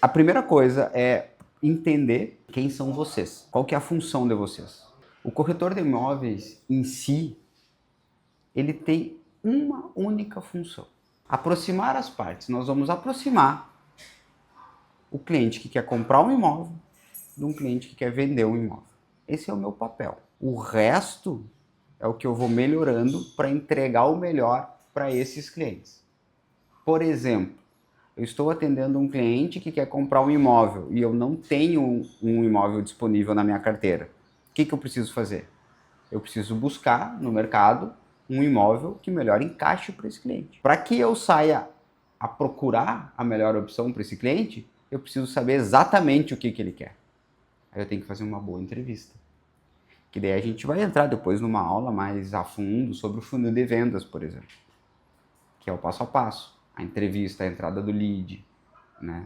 A primeira coisa é entender quem são vocês, qual que é a função de vocês. O corretor de imóveis em si, ele tem uma única função: aproximar as partes. Nós vamos aproximar o cliente que quer comprar um imóvel de um cliente que quer vender um imóvel. Esse é o meu papel. O resto é o que eu vou melhorando para entregar o melhor para esses clientes. Por exemplo, eu estou atendendo um cliente que quer comprar um imóvel e eu não tenho um imóvel disponível na minha carteira. O que eu preciso fazer? Eu preciso buscar no mercado um imóvel que melhor encaixe para esse cliente. Para que eu saia a procurar a melhor opção para esse cliente, eu preciso saber exatamente o que ele quer. Aí eu tenho que fazer uma boa entrevista. Que daí a gente vai entrar depois numa aula mais a fundo sobre o funil de vendas, por exemplo. Que é o passo a passo. A entrevista, a entrada do lead, né?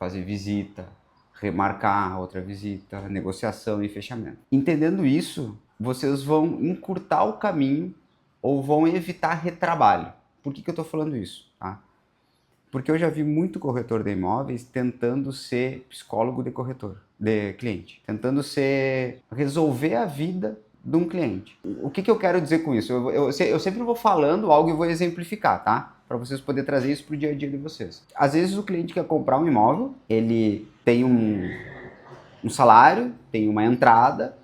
Fazer visita, remarcar outra visita, negociação e fechamento. Entendendo isso, vocês vão encurtar o caminho ou vão evitar retrabalho. Por que eu estou falando isso? Tá? Porque eu já vi muito corretor de imóveis tentando ser psicólogo de corretor, de cliente. Tentando resolver a vida de um cliente. O que eu quero dizer com isso? Eu sempre vou falando algo e vou exemplificar, tá? Para vocês poderem trazer isso para o dia a dia de vocês. Às vezes o cliente quer comprar um imóvel, ele tem um salário, tem uma entrada,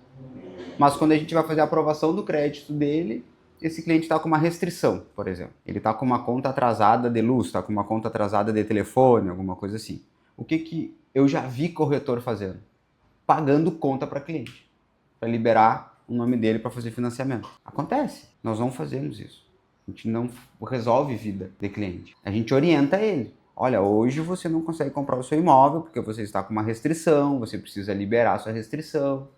mas quando a gente vai fazer a aprovação do crédito dele, esse cliente está com uma restrição, por exemplo. Ele está com uma conta atrasada de luz, está com uma conta atrasada de telefone, alguma coisa assim. O que eu já vi corretor fazendo? Pagando conta para cliente, para liberar o nome dele para fazer financiamento. Acontece, nós não fazemos isso. A gente não resolve vida de cliente. A gente orienta ele. Olha, hoje você não consegue comprar o seu imóvel porque você está com uma restrição, você precisa liberar a sua restrição.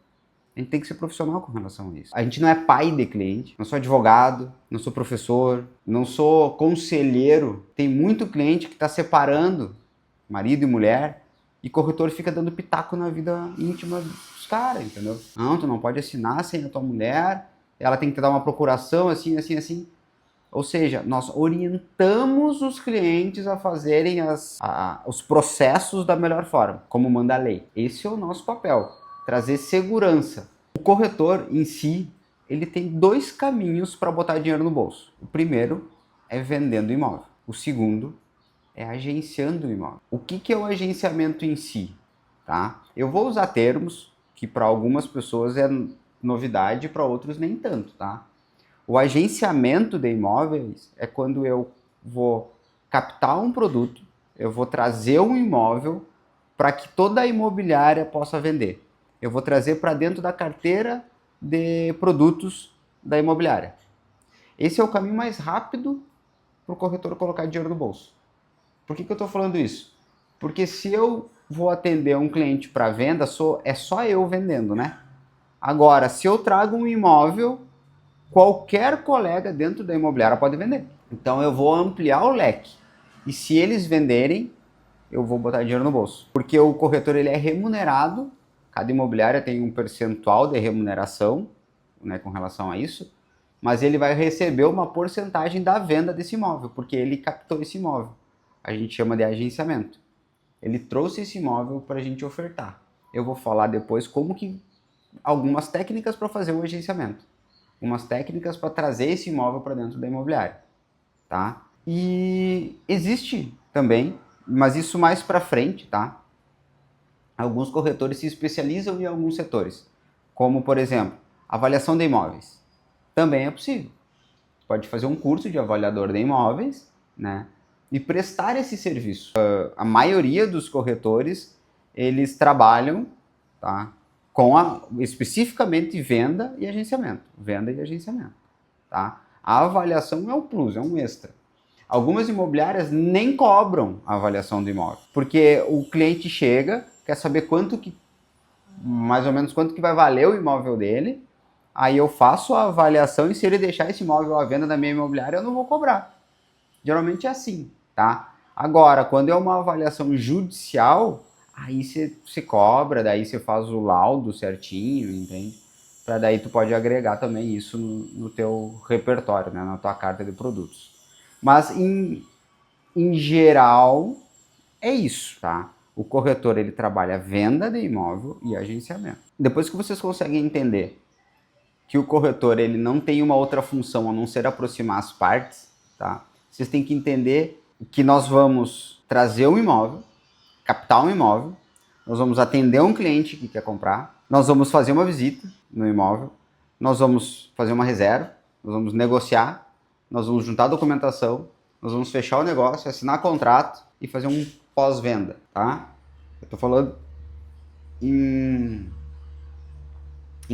A gente tem que ser profissional com relação a isso. A gente não é pai de cliente, não sou advogado, não sou professor, não sou conselheiro. Tem muito cliente que está separando marido e mulher e corretor fica dando pitaco na vida íntima dos caras, entendeu? Não, tu não pode assinar sem a tua mulher, ela tem que dar uma procuração assim, assim, assim. Ou seja, nós orientamos os clientes a fazerem os processos da melhor forma, como manda a lei. Esse é o nosso papel, trazer segurança. O corretor em si, ele tem dois caminhos para botar dinheiro no bolso. O primeiro é vendendo imóvel. O segundo é agenciando o imóvel. O que é o agenciamento em si? Tá? Eu vou usar termos que para algumas pessoas é novidade, para outros nem tanto, tá? O agenciamento de imóveis é quando eu vou captar um produto, eu vou trazer um imóvel para que toda a imobiliária possa vender. Eu vou trazer para dentro da carteira de produtos da imobiliária. Esse é o caminho mais rápido para o corretor colocar dinheiro no bolso. Por que eu estou falando isso? Porque se eu vou atender um cliente para venda, é só eu vendendo, né? Agora, se eu trago um imóvel, qualquer colega dentro da imobiliária pode vender. Então eu vou ampliar o leque. E se eles venderem, eu vou botar dinheiro no bolso. Porque o corretor ele é remunerado, cada imobiliária tem um percentual de remuneração, né, com relação a isso, mas ele vai receber uma porcentagem da venda desse imóvel, porque ele captou esse imóvel. A gente chama de agenciamento. Ele trouxe esse imóvel para a gente ofertar. Eu vou falar depois algumas técnicas para fazer o agenciamento. Umas técnicas para trazer esse imóvel para dentro da imobiliária, tá? E existe também, mas isso mais para frente, tá? Alguns corretores se especializam em alguns setores, como por exemplo, avaliação de imóveis. Também é possível. Pode fazer um curso de avaliador de imóveis, né? E prestar esse serviço. A maioria dos corretores, eles trabalham, tá? Especificamente venda e agenciamento. Venda e agenciamento. Tá? A avaliação é um plus, é um extra. Algumas imobiliárias nem cobram a avaliação do imóvel, porque o cliente chega, quer saber mais ou menos quanto que vai valer o imóvel dele, aí eu faço a avaliação e se ele deixar esse imóvel à venda da minha imobiliária, eu não vou cobrar. Geralmente é assim, tá? Agora, quando é uma avaliação judicial, aí você cobra, daí você faz o laudo certinho, entende? Para daí tu pode agregar também isso no teu repertório, né? Na tua carta de produtos. Mas em geral é isso, tá? O corretor, ele trabalha a venda de imóvel e agenciamento. Depois que vocês conseguem entender que o corretor, ele não tem uma outra função a não ser aproximar as partes, tá? Vocês têm que entender que nós vamos trazer um imóvel, captar um imóvel, nós vamos atender um cliente que quer comprar, nós vamos fazer uma visita no imóvel, nós vamos fazer uma reserva, nós vamos negociar, nós vamos juntar a documentação, nós vamos fechar o negócio, assinar contrato e fazer um pós-venda, tá? Eu tô falando em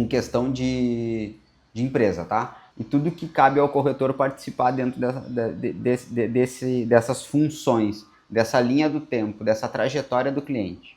questão de empresa, tá? E tudo que cabe ao corretor participar dentro dessas funções, dessa linha do tempo, dessa trajetória do cliente.